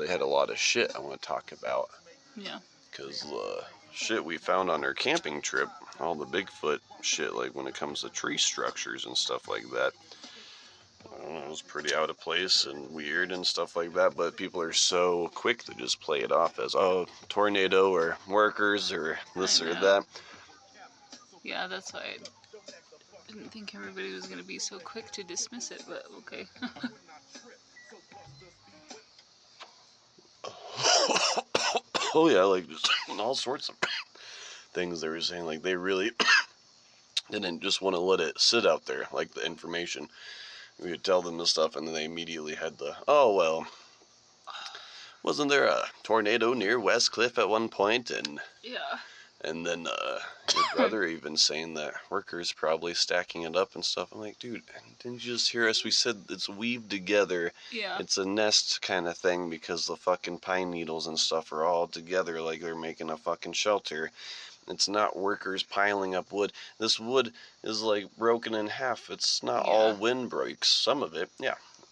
actually had a lot of shit I want to talk about. Yeah. Because the shit we found on our camping trip, all the Bigfoot shit, like when it comes to tree structures and stuff like that, I don't know, it was pretty out of place and weird and stuff like that, but people are so quick to just play it off as, oh, tornado or workers or this or that. Yeah, that's why I didn't think everybody was going to be so quick to dismiss it, but okay. Oh yeah, like just all sorts of things they were saying, like they really didn't just want to let it sit out there, like the information. We would tell them the stuff and then they immediately had the, oh well, wasn't there a tornado near West Cliff at one point? And yeah. And then your brother even saying that workers probably stacking it up and stuff. I'm like, dude, didn't you just hear us? We said it's weaved together. Yeah. It's a nest kind of thing because the fucking pine needles and stuff are all together like they're making a fucking shelter. It's not workers piling up wood. This wood is like broken in half. It's not all windbreaks. Some of it,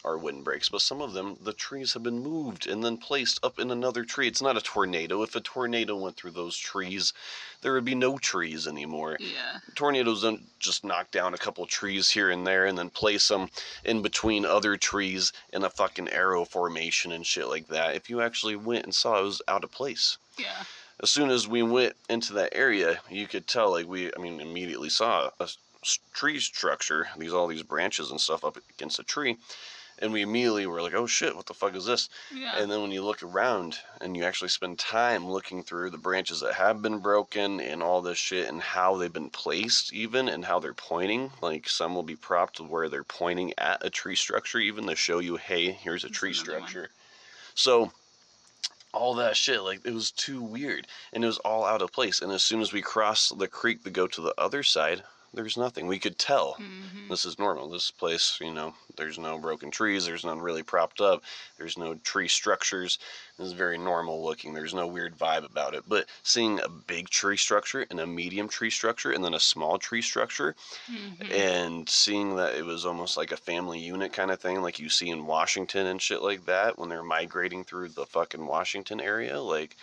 are windbreaks, but some of them, the trees have been moved and then placed up in another tree. It's not a tornado. If a tornado went through those trees, there would be no trees anymore. Yeah. Tornadoes don't just knock down a couple trees here and there and then place them in between other trees in a fucking arrow formation and shit like that. If you actually went and saw, it was out of place. Yeah. As soon as we went into that area, you could tell, like, immediately saw a tree structure, all these branches and stuff up against a tree. And we immediately were like, oh shit, what the fuck is this? Yeah. And then when you look around and you actually spend time looking through the branches that have been broken and all this shit and how they've been placed even and how they're pointing, like some will be propped where they're pointing at a tree structure even to show you, hey, here's a tree structure. So all that shit, like, it was too weird and it was all out of place. And as soon as we crossed the creek to go to the other side, there's nothing. We could tell this is normal. This place, there's no broken trees. There's none really propped up. There's no tree structures. It's very normal looking. There's no weird vibe about it. But seeing a big tree structure and a medium tree structure and then a small tree structure and seeing that it was almost like a family unit kind of thing like you see in Washington and shit like that when they're migrating through the fucking Washington area, like,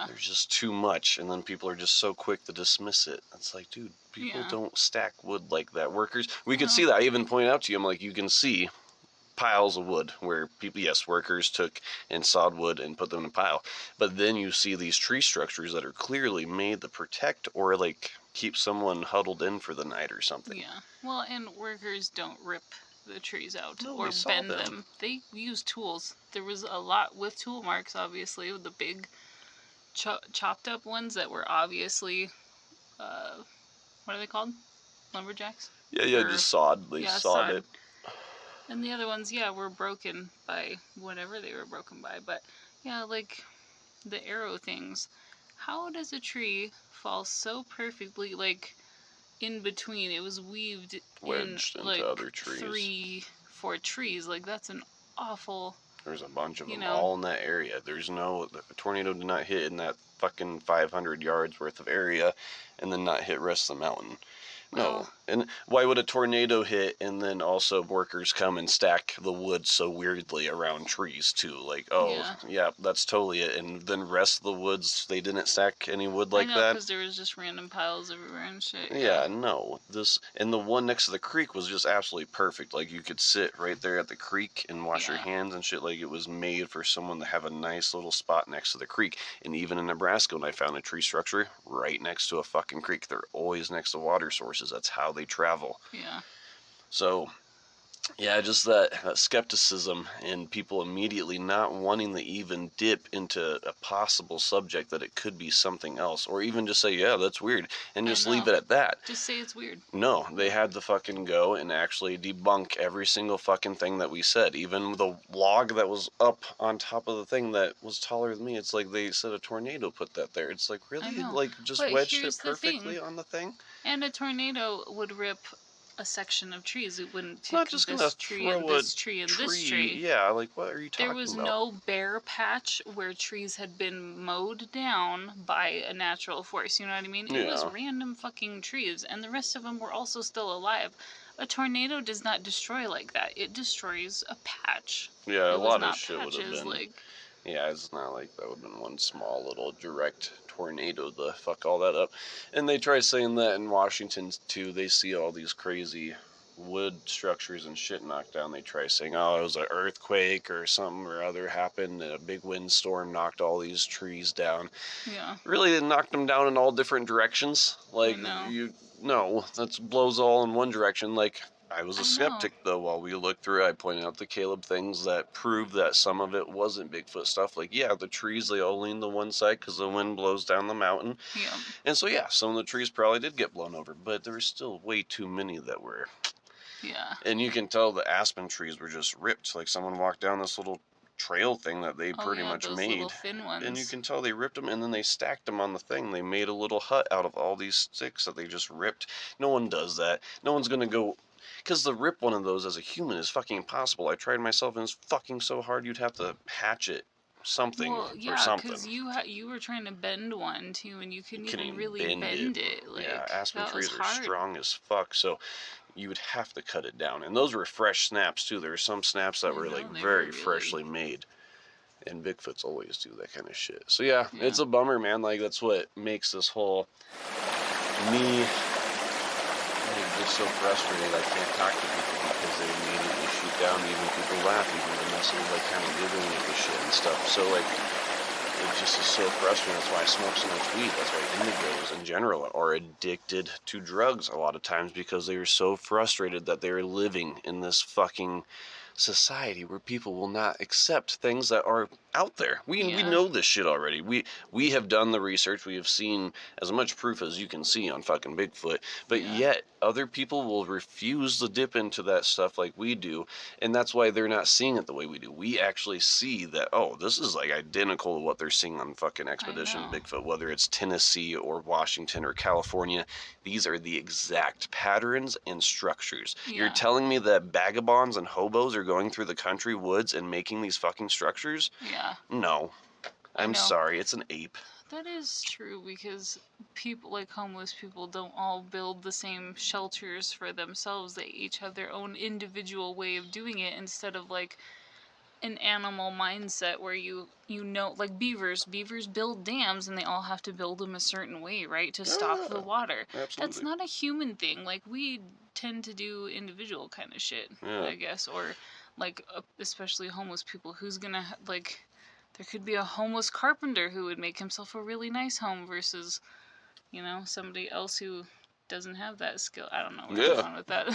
there's just too much. And then people are just so quick to dismiss it. It's like, dude, people don't stack wood like that. Workers, we could see that. I even point out to you, I'm like, you can see piles of wood where people, workers took and sawed wood and put them in a pile. But then you see these tree structures that are clearly made to protect or like keep someone huddled in for the night or something. Yeah. Well, and workers don't rip the trees out No, or bend them. They use tools. There was a lot with tool marks, obviously, with the big chopped up ones that were obviously, what are they called? Lumberjacks? Yeah, just sawed. They sawed it. And the other ones, were broken by whatever they were broken by. But, like, the arrow things. How does a tree fall so perfectly, like, in between? It was wedged into like, other trees. 3-4 trees. Like, that's an awful... There's a bunch of them all in that area. The tornado did not hit in that fucking 500 yards worth of area and then not hit rest of the mountain. No. And why would a tornado hit and then also workers come and stack the wood so weirdly around trees too? Like, that's totally it. And then rest of the woods, they didn't stack any wood like that? Because there was just random piles everywhere and shit. Yeah, no. And the one next to the creek was just absolutely perfect. Like, you could sit right there at the creek and wash your hands and shit. Like, it was made for someone to have a nice little spot next to the creek. And even in Nebraska, when I found a tree structure right next to a fucking creek, they're always next to water sources. That's how they travel. Yeah. So, just that skepticism and people immediately not wanting to even dip into a possible subject that it could be something else. Or even just say, that's weird. And just leave it at that. Just say it's weird. No, they had to fucking go and actually debunk every single fucking thing that we said. Even the log that was up on top of the thing that was taller than me, it's like they said a tornado put that there. It's like, really? Like, just wedged it perfectly on the thing? And a tornado would rip a section of trees. It wouldn't take not just this tree and this tree and this tree. Yeah, like, what are you talking about? There was no bare patch where trees had been mowed down by a natural force, you know what I mean? It was random fucking trees, and the rest of them were also still alive. A tornado does not destroy like that. It destroys a patch. Yeah, a lot of shit would have been. Like, Yeah, it's not like that would have been one small little direct tornado to fuck all that up. And they try saying that in Washington too. They see all these crazy wood structures and shit knocked down. They try saying, oh, it was an earthquake or something or other happened, and a big windstorm knocked all these trees down. Yeah. Really, it knocked them down in all different directions. I Like, know. no, that blows all in one direction. Like, I was a I know. skeptic, though, while we looked through it. I pointed out to Caleb things that proved that some of it wasn't Bigfoot stuff. Like, yeah, the trees, they all lean to one side because the wind blows down the mountain. Yeah. And so, yeah, some of the trees probably did get blown over, but there were still way too many that were. Yeah. And you can tell the aspen trees were just ripped. Like, someone walked down this little trail thing that they Oh pretty yeah, much those little made, thin and you ones. can tell they ripped them and then they stacked them on the thing. They made a little hut out of all these sticks that they just ripped. No one does that. No one's gonna go, because to rip one of those as a human is fucking impossible. I tried myself and it's fucking so hard. You'd have to hatchet something Well, or yeah, something. cause you were trying to bend one too, and you You couldn't couldn't even even really bend it. bend it. Yeah, Like aspen that was trees are hard. strong as fuck, so you would have to cut it down. And those were fresh snaps too. There were some snaps that I were like know they were very really. freshly made. And Bigfoots always do that kind of shit. So yeah, Yeah. it's a bummer, man. Like, that's what makes this whole me just so frustrated. I can't talk to people because they immediately shoot down. Even people laugh. Even Vanessa was like kind of giggling at the shit and stuff. So like, it just is so frustrating. That's why I smoke so much weed. That's why indigos in general are addicted to drugs a lot of times, because they are so frustrated that they're living in this fucking society where people will not accept things that are out there. We Yeah. know this shit already. We have done the research. We have seen as much proof as you can see on fucking Bigfoot. But Yeah. yet other people will refuse to dip into that stuff like we do, and that's why they're not seeing it the way we do. We actually see that, oh, this is like identical to what they're seeing on fucking I Expedition know. Bigfoot, whether it's Tennessee or Washington or California. These are the exact patterns and structures. You're Yeah. telling me that vagabonds and hobos are going through the country woods and making these fucking structures? Yeah. No. I I'm know. sorry, it's an ape. That is true because people like homeless people don't all build the same shelters for themselves. They each have their own individual way of doing it instead of like an animal mindset where you know like beavers build dams and they all have to build them a certain way, right, to stop Oh, the water. yeah, That's absolutely. not a human thing. Like we tend to do individual kind of shit, Yeah. I guess, or like especially homeless people who's gonna like there could be a homeless carpenter who would make himself a really nice home versus somebody else who doesn't have that skill. I don't know where I'm Yeah. going with that.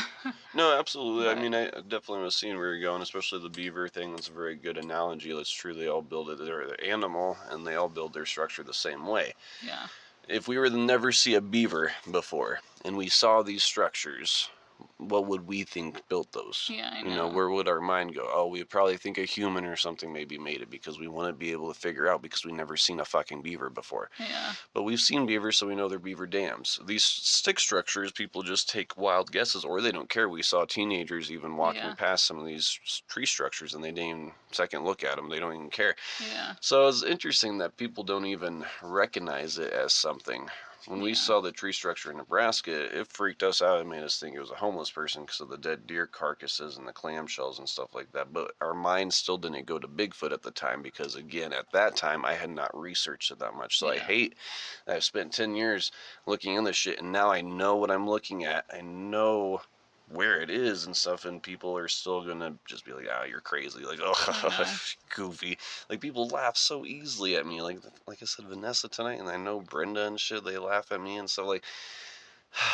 No, absolutely. I But mean, I definitely was seeing where you're going, especially the beaver thing. That's a very good analogy. That's true. They all build it. They're the animal, and they all build their structure the same way. yeah. If we were to never see a beaver before, and we saw these structures, what would we think built those? Yeah, I know. Where would our mind go? Oh, we'd probably think a human or something maybe made it, because we want to be able to figure out, because we've never seen a fucking beaver before. Yeah. But we've seen beavers, so we know they're beaver dams. These stick structures, people just take wild guesses, or they don't care. We saw teenagers even walking Yeah. past some of these tree structures, and they didn't even second look at them. They don't even care. Yeah. So it's interesting that people don't even recognize it as something. When we Yeah. saw the tree structure in Nebraska, it freaked us out. It made us think it was a homeless person because of the dead deer carcasses and the clamshells and stuff like that. But our mind still didn't go to Bigfoot at the time, because, again, at that time, I had not researched it that much. So I Yeah. hate that I've spent 10 years looking into shit, and now I know what I'm looking at. I know where it is and stuff, and people are still gonna just be like, "Ah, you're crazy," like, "Oh, goofy." Like, people laugh so easily at me. Like I said, Vanessa tonight, and I know Brenda and shit. They laugh at me and stuff. Like,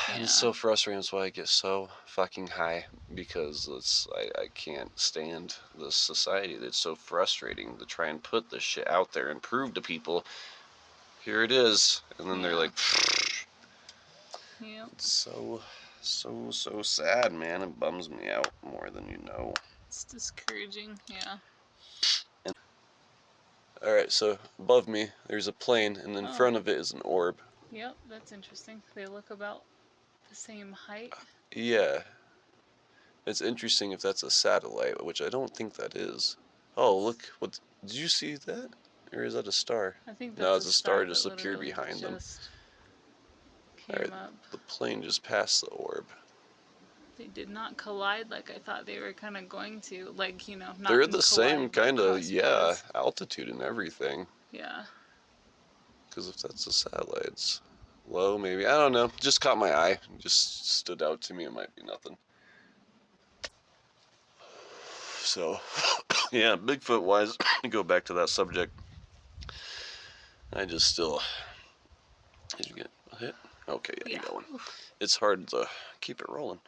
and it's Yeah. so frustrating. That's why I get so fucking high, because I can't stand this society. That's so frustrating to try and put this shit out there and prove to people, here it is, and then they're Yeah. like, Yep. it's so sad, man. It bums me out more than you know. It's discouraging. Yeah. Alright, so above me, there's a plane, and in Oh. front of it is an orb. Yep. That's interesting. They look about the same height. Yeah. It's interesting if that's a satellite, which I don't think that is. Oh, look. What? Did you see that? Or is that a star? I think No, that's it's a a star star that just appeared literally behind them. just came Alright, up. the plane just passed the orb. They did not collide like I thought they were kind of going to. Like, you know, They're not the same collide, but kind of, cross paths. altitude and everything. Yeah. Because if that's the satellites, low maybe. I don't know. Just caught my eye. Just stood out to me. It might be nothing. So, yeah, Bigfoot wise, to go back to that subject, I just still. Did you get a hit? Okay, yeah, you got one. It's hard to keep it rolling.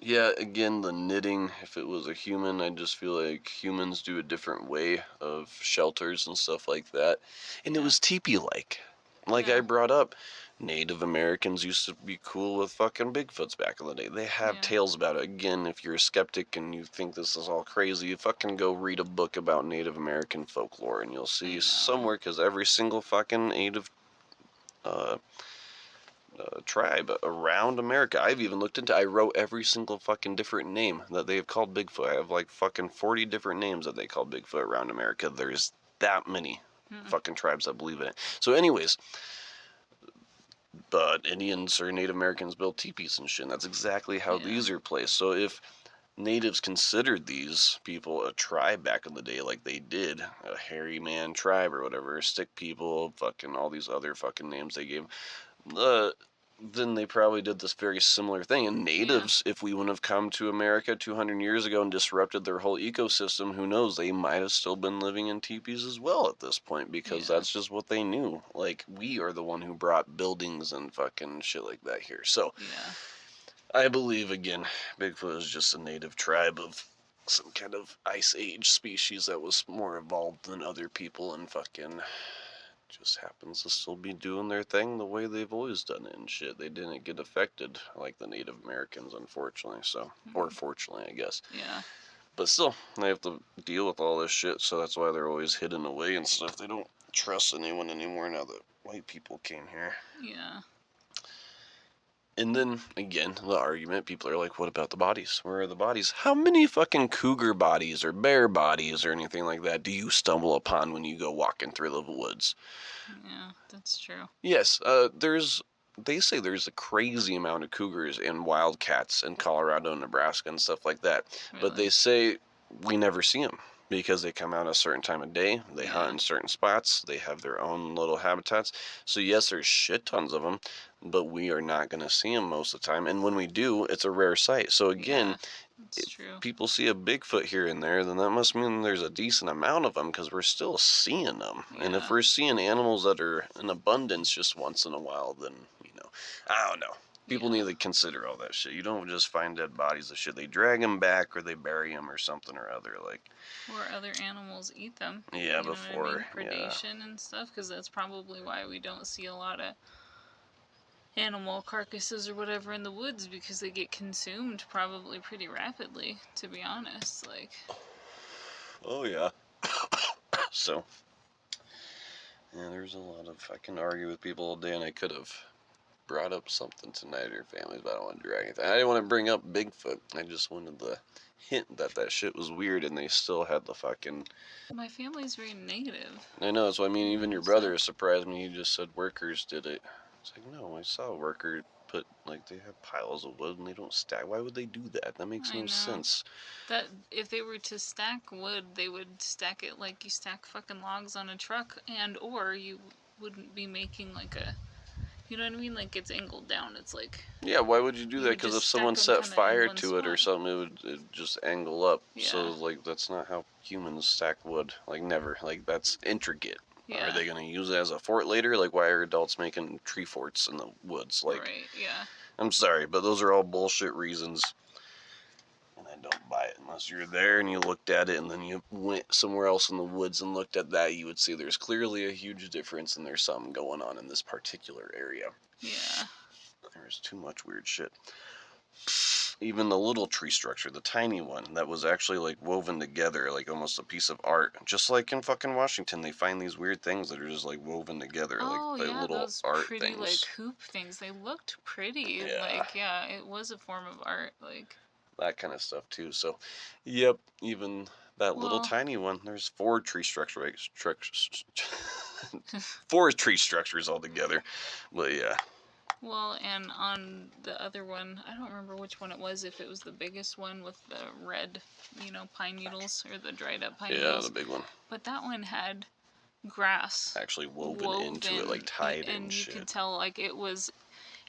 Yeah, again, the knitting, if it was a human, I just feel like humans do a different way of shelters and stuff like that. And it was teepee-like. Like I brought up, Native Americans used to be cool with fucking Bigfoots back in the day. They have tales about it. Again, if you're a skeptic and you think this is all crazy, you fucking go read a book about Native American folklore and you'll see somewhere, because every single fucking Native tribe around America. I've even looked into. I wrote every single fucking different name that they have called Bigfoot. I have like fucking 40 different names that they call Bigfoot around America. There's that many fucking tribes that believe in it. So, anyways, but Indians or Native Americans built teepees and shit. And that's exactly how these are placed. So if natives considered these people a tribe back in the day, like they did, a hairy man tribe or whatever, stick people, fucking all these other fucking names they gave, then they probably did this very similar thing. And natives, if we wouldn't have come to America 200 years ago and disrupted their whole ecosystem, who knows, they might have still been living in teepees as well at this point, because that's just what they knew. Like, we are the one who brought buildings and fucking shit like that here. So, I believe, again, Bigfoot is just a native tribe of some kind of ice age species that was more evolved than other people and fucking just happens to still be doing their thing the way they've always done it and shit. They didn't get affected like the Native Americans, unfortunately. So, or fortunately, I guess. Yeah. But still, they have to deal with all this shit, so that's why they're always hidden away and stuff. They don't trust anyone anymore now that white people came here. Yeah. And then, again, the argument, people are like, what about the bodies? Where are the bodies? How many fucking cougar bodies or bear bodies or anything like that do you stumble upon when you go walking through the woods? Yeah, that's true. Yes, they say there's a crazy amount of cougars and wildcats in Colorado and Nebraska and stuff like that. Really? But they say we never see them because they come out at a certain time of day. They hunt in certain spots. They have their own little habitats. So yes, there's shit tons of them, but we are not going to see them most of the time. And when we do, it's a rare sight. So again, if people see a Bigfoot here and there, then that must mean there's a decent amount of them, because we're still seeing them. And if we're seeing animals that are in abundance just once in a while, then, I don't know. People need to consider all that shit. You don't just find dead bodies of shit. They drag them back or they bury them or something or other. Like, or other animals eat them. Yeah, before. Predation and stuff, because that's probably why we don't see a lot of animal carcasses or whatever in the woods, because they get consumed probably pretty rapidly, to be honest. Like, oh yeah. So, yeah, there's a lot of, I can argue with people all day, and I could have brought up something tonight at your families, but I don't want to drag anything. I didn't want to bring up Bigfoot. I just wanted to hint that shit was weird, and they still had the fucking... My family's very native. I know, so I mean, even your brother surprised me. He just said workers did it. It's like, no, I saw a worker put, like, they have piles of wood and they don't stack. Why would they do that? That makes no sense. That if they were to stack wood, they would stack it like you stack fucking logs on a truck, and or you wouldn't be making like a, you know what I mean? Like, it's angled down. It's like... Yeah, why would you do that? Because if someone set fire to it or something, it'd just angle up. Yeah. So, like, that's not how humans stack wood. Like, never. Like, that's intricate. Yeah. Are they going to use it as a fort later? Like, why are adults making tree forts in the woods? Like, right, yeah. I'm sorry, but those are all bullshit reasons. And I don't buy it unless you're there and you looked at it and then you went somewhere else in the woods and looked at that. You would see there's clearly a huge difference and there's something going on in this particular area. Yeah. There's too much weird shit. Even the little tree structure, the tiny one, that was actually like woven together, like almost a piece of art. Just like in fucking Washington, they find these weird things that are just like woven together, like little those art pretty, things. Like hoop things. They looked pretty. Yeah. Like, yeah, it was a form of art. Like, that kind of stuff too. So, yep, even that little tiny one. There's 4 tree structures, 4 tree structures altogether. But yeah. Well, and on the other one, I don't remember which one it was, if it was the biggest one with the red, pine needles, or the dried up pine Yeah, needles. the big one. But that one had grass Actually woven into it, like tied in and you could shit. tell like it was,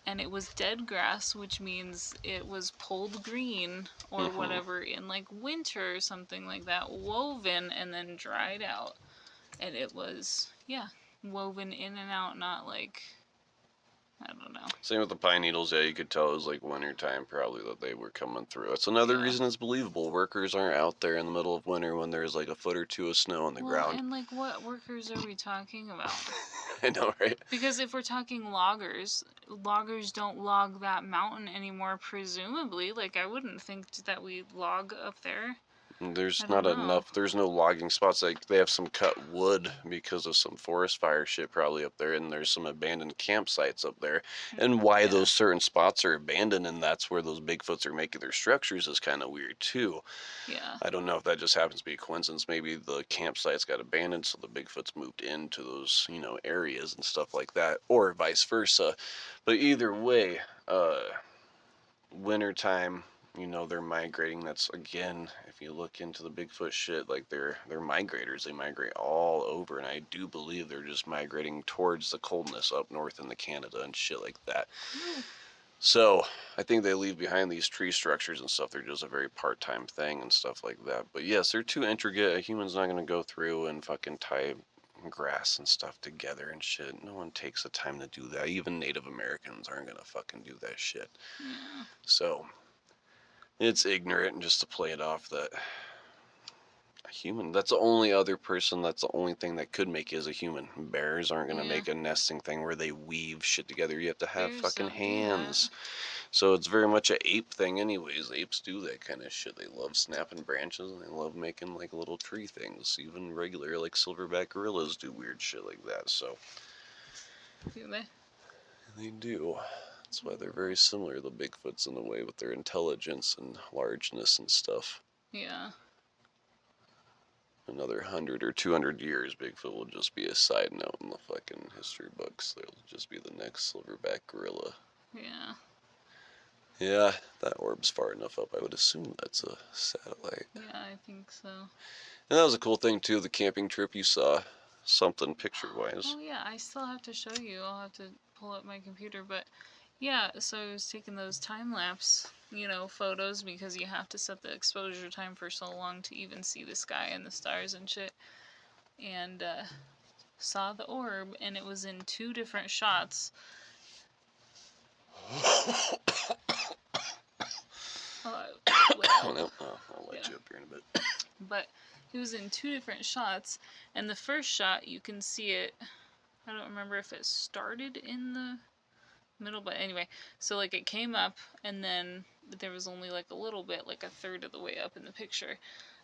and it was dead grass, which means it was pulled green or whatever in like winter or something like that, woven and then dried out. And it was, yeah, woven in and out, not like, I don't know. Same with the pine needles. Yeah, you could tell it was like winter time probably that they were coming through. It's another Yeah. reason it's believable. Workers aren't out there in the middle of winter when there's like a foot or two of snow on the Well, ground. and like what workers are we talking about? I know, right? Because if we're talking loggers, loggers don't log that mountain anymore, presumably. Like, I wouldn't think that we log up there. There's I don't not know. enough. There's no logging spots. Like they have some cut wood because of some forest fire shit probably up there, and there's some abandoned campsites up there. And why Yeah. those certain spots are abandoned and that's where those Bigfoots are making their structures is kind of weird too. Yeah. I don't know if that just happens to be a coincidence. Maybe the campsites got abandoned, so the Bigfoots moved into those, areas and stuff like that, or vice versa. But either way, wintertime, they're migrating. That's again, if you look into the Bigfoot shit, like they're migrators. They migrate all over, and I do believe they're just migrating towards the coldness up north in the Canada and shit like that. So I think they leave behind these tree structures and stuff. They're just a very part-time thing and stuff like that. But yes, they're too intricate. A human's not gonna go through and fucking tie grass and stuff together and shit. No one takes the time to do that. Even Native Americans aren't gonna fucking do that shit. Yeah. So it's ignorant and just to play it off that a human, that's the only other person, that's the only thing that could make is a human. Bears aren't going to Yeah. make a nesting thing where they weave shit together. You have to have Bears fucking don't do hands. So it's very much a ape thing anyways. Apes do that kind of shit. They love snapping branches and they love making like little tree things. Even regular like silverback gorillas do weird shit like that. So Do they? they do. That's why they're very similar, the Bigfoots, in a way, with their intelligence and largeness and stuff. Yeah. Another 100 or 200 years, Bigfoot will just be a side note in the fucking history books. They'll just be the next silverback gorilla. Yeah. Yeah, that orb's far enough up. I would assume that's a satellite. Yeah, I think so. And that was a cool thing, too, the camping trip you saw. Something picture-wise. Oh, yeah, I still have to show you. I'll have to pull up my computer, but yeah, so I was taking those time-lapse, photos, because you have to set the exposure time for so long to even see the sky and the stars and shit. And saw the orb, and it was in 2 different shots. I'll let you up here in a bit. But it was in 2 different shots, and the first shot you can see it. I don't remember if it started in the middle, but anyway, so like it came up, and then there was only like a little bit, like a third of the way up in the picture,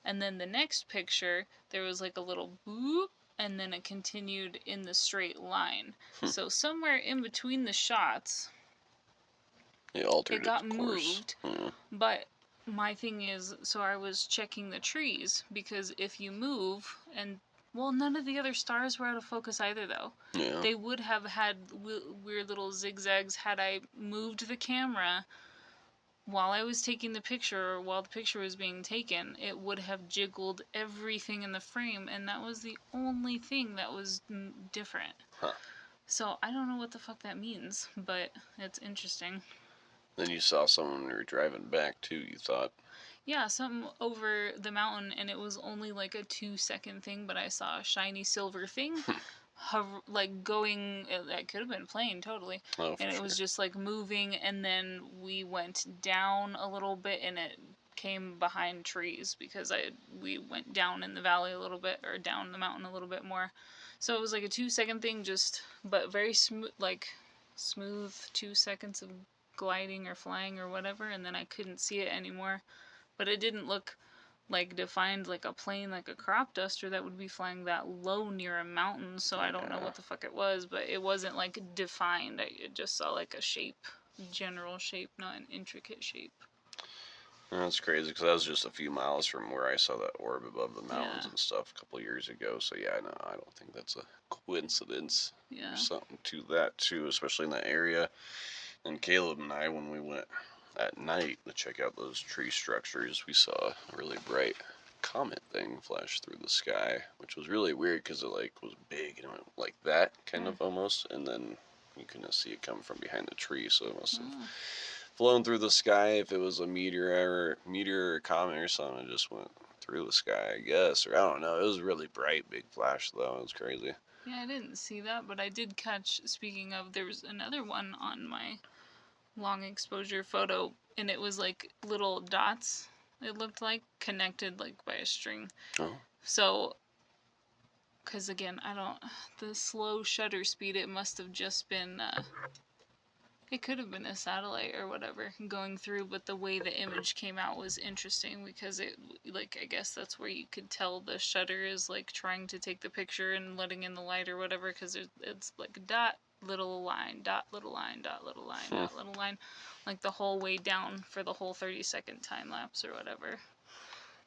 and then the next picture there was like a little boop, and then it continued in the straight line. So somewhere in between the shots, It got moved. But my thing is, so I was checking the trees, because if you move, and well, none of the other stars were out of focus either, though. Yeah. They would have had weird little zigzags had I moved the camera while I was taking the picture, or while the picture was being taken. It would have jiggled everything in the frame, and that was the only thing that was different. Huh. So I don't know what the fuck that means, but it's interesting. Then you saw someone when you were driving back, too, you thought. Yeah, something over the mountain, and it was only like a 2-second thing, but I saw a shiny silver thing, like going. It could have been a plane, totally. Oh, and it was just like moving, and then we went down a little bit, and it came behind trees, because we went down in the valley a little bit, or down the mountain a little bit more. So it was like a 2-second thing, but very smooth, like smooth 2 seconds of gliding or flying or whatever, and then I couldn't see it anymore. But it didn't look like defined like a plane, like a crop duster that would be flying that low near a mountain, so I don't know what the fuck it was, but it wasn't like defined. I just saw like a shape, general shape, not an intricate shape. That's crazy, because that was just a few miles from where I saw that orb above the mountains Yeah. and stuff a couple years ago. So yeah, no, I don't think that's a coincidence. Yeah. There's something to that too, especially in that area. And Caleb and I, when we went at night to check out those tree structures, we saw a really bright comet thing flash through the sky, which was really weird because it like was big and it went like that kind of almost, and then you couldn't see it come from behind the tree, so it must have flown through the sky. If it was a meteor or comet or something, it just went through the sky, I guess, or I don't know. It was really bright, big flash though. It was crazy. Yeah, I didn't see that, but I did catch, speaking of, there was another one on my long exposure photo, and it was like little dots, it looked like, connected like by a string. Oh. So, because again, the slow shutter speed, it must have just been, it could have been a satellite or whatever going through, but the way the image came out was interesting because it, like, I guess that's where you could tell the shutter is like trying to take the picture and letting in the light or whatever, because it's like dot, little line, dot, little line, dot, little line, dot, little line, like the whole way down for the whole 30-second time lapse or whatever.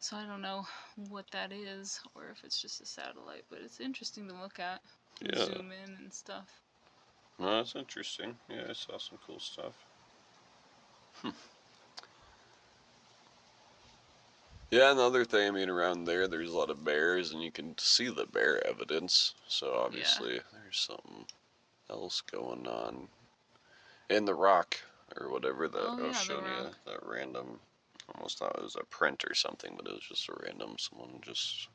So I don't know what that is or if it's just a satellite, but it's interesting to look at, zoom in and stuff. No, that's interesting. Yeah, I saw some cool stuff. Yeah, another thing, I mean, around there's a lot of bears, and you can see the bear evidence. So obviously, there's something else going on. In the rock, or whatever that I was showing you, that random, almost thought it was a print or something, but it was just a random, someone just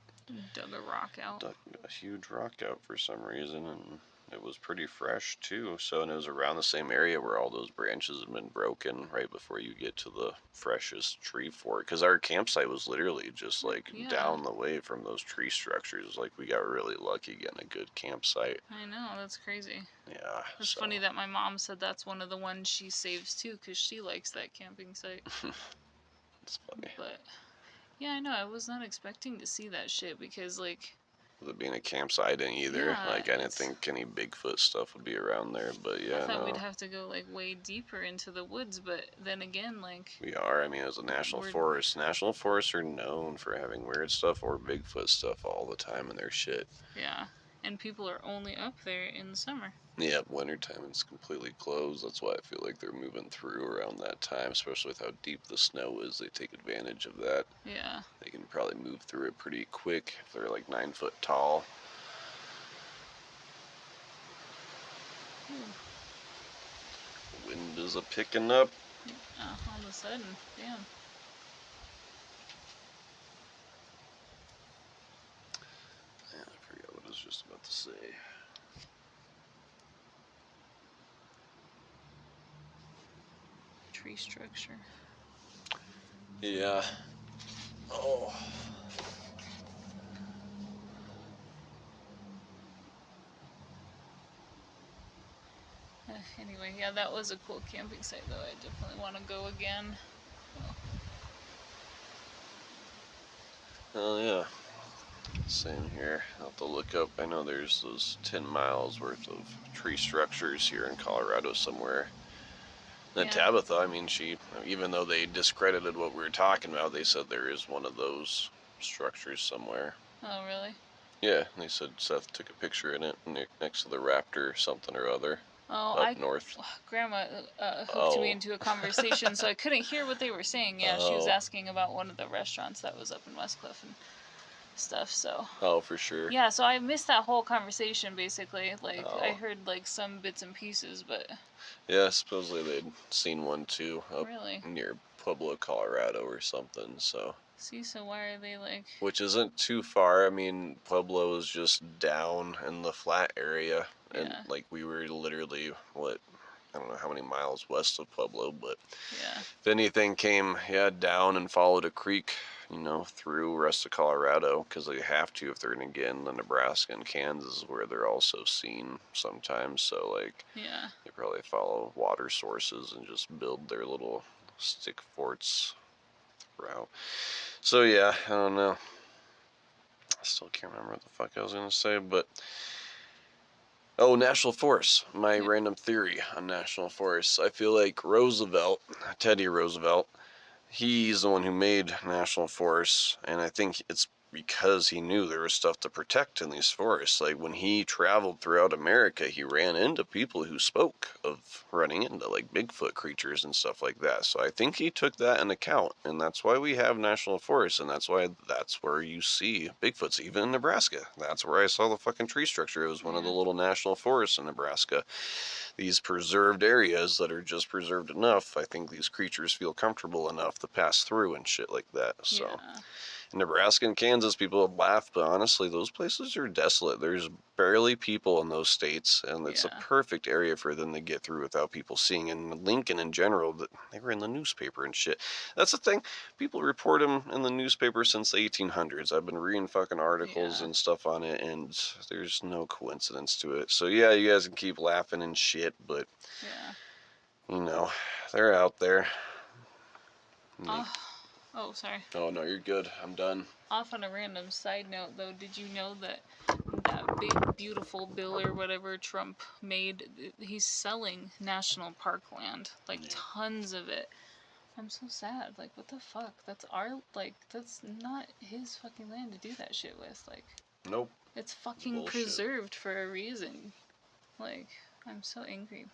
dug a rock out. Dug a huge rock out for some reason, and it was pretty fresh too. So, and it was around the same area where all those branches had been broken right before you get to the freshest tree fort. Because our campsite was literally just like down the way from those tree structures. Like, we got really lucky getting a good campsite. I know, that's crazy. Yeah. It's funny that my mom said that's one of the ones she saves too, because she likes that camping site. It's funny. But yeah, I know, I was not expecting to see that shit because, like, with it being a campsite, I didn't either. Yeah, like, I didn't think any Bigfoot stuff would be around there, but yeah, I thought we'd have to go like way deeper into the woods, but then again, like, we are. I mean, it was a national forest. National forests are known for having weird stuff or Bigfoot stuff all the time in their shit. Yeah, and people are only up there in the summer. Yeah, wintertime it's completely closed. That's why I feel like they're moving through around that time, especially with how deep the snow is. They take advantage of that. Yeah. They can probably move through it pretty quick if they're like 9 foot tall. Wind is picking up. All of a sudden, damn. Yeah, I forgot what I was just about to say. Tree structure. Yeah. Oh. Anyway, yeah, that was a cool camping site, though. I definitely want to go again. Oh, yeah. Same here. I'll have to look up. I know there's those 10 miles worth of tree structures here in Colorado somewhere. And Tabitha, I mean, she, even though they discredited what we were talking about, they said there is one of those structures somewhere. Oh, really? Yeah, they said Seth took a picture in it next to the raptor or something or other. Up north. Grandma hooked me into a conversation, so I couldn't hear what they were saying. Yeah, she was asking about one of the restaurants that was up in Westcliff and stuff, so. Oh, for sure. Yeah, so I missed that whole conversation, basically. Like, I heard, like, some bits and pieces, but. Yeah, supposedly they'd seen one, too, up near Pueblo, Colorado or something, so. See, so why are they, like. Which isn't too far. I mean, Pueblo is just down in the flat area. And, like, we were literally, I don't know how many miles west of Pueblo, but if anything came, down and followed a creek, through rest of Colorado, because they have to if they're going to get in the Nebraska and Kansas, where they're also seen sometimes. So, like, they probably follow water sources and just build their little stick forts throughout. So, yeah, I don't know. I still can't remember what the fuck I was going to say, but. Oh, national forests. My random theory on national forests. I feel like Teddy Roosevelt, he's the one who made national forests, and I think it's because he knew there was stuff to protect in these forests. Like when he traveled throughout America, he ran into people who spoke of running into like Bigfoot creatures and stuff like that. So I think he took that into account, and that's why we have national forests, and that's where you see Bigfoots, even in Nebraska. That's where I saw the fucking tree structure. It was one of the little national forests in Nebraska. These preserved areas that are just preserved enough, I think these creatures feel comfortable enough to pass through and shit like that. So. Yeah. In Nebraska and Kansas, people laugh, but honestly, those places are desolate. There's barely people in those states, and it's a perfect area for them to get through without people seeing. And Lincoln in general, they were in the newspaper and shit. That's the thing. People report them in the newspaper since the 1800s. I've been reading fucking articles and stuff on it, and there's no coincidence to it. So yeah, you guys can keep laughing and shit, but you know, they're out there. Oh, sorry. Oh no, you're good. I'm done. Off on a random side note, though, did you know that that big beautiful bill or whatever Trump made, he's selling national park land, like tons of it. I'm so sad. Like, what the fuck? That's our, like, that's not his fucking land to do that shit with. Like, nope. It's fucking bullshit. Preserved for a reason. Like, I'm so angry.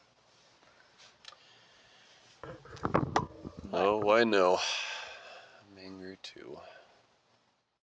But, oh, I know. I'm angry too.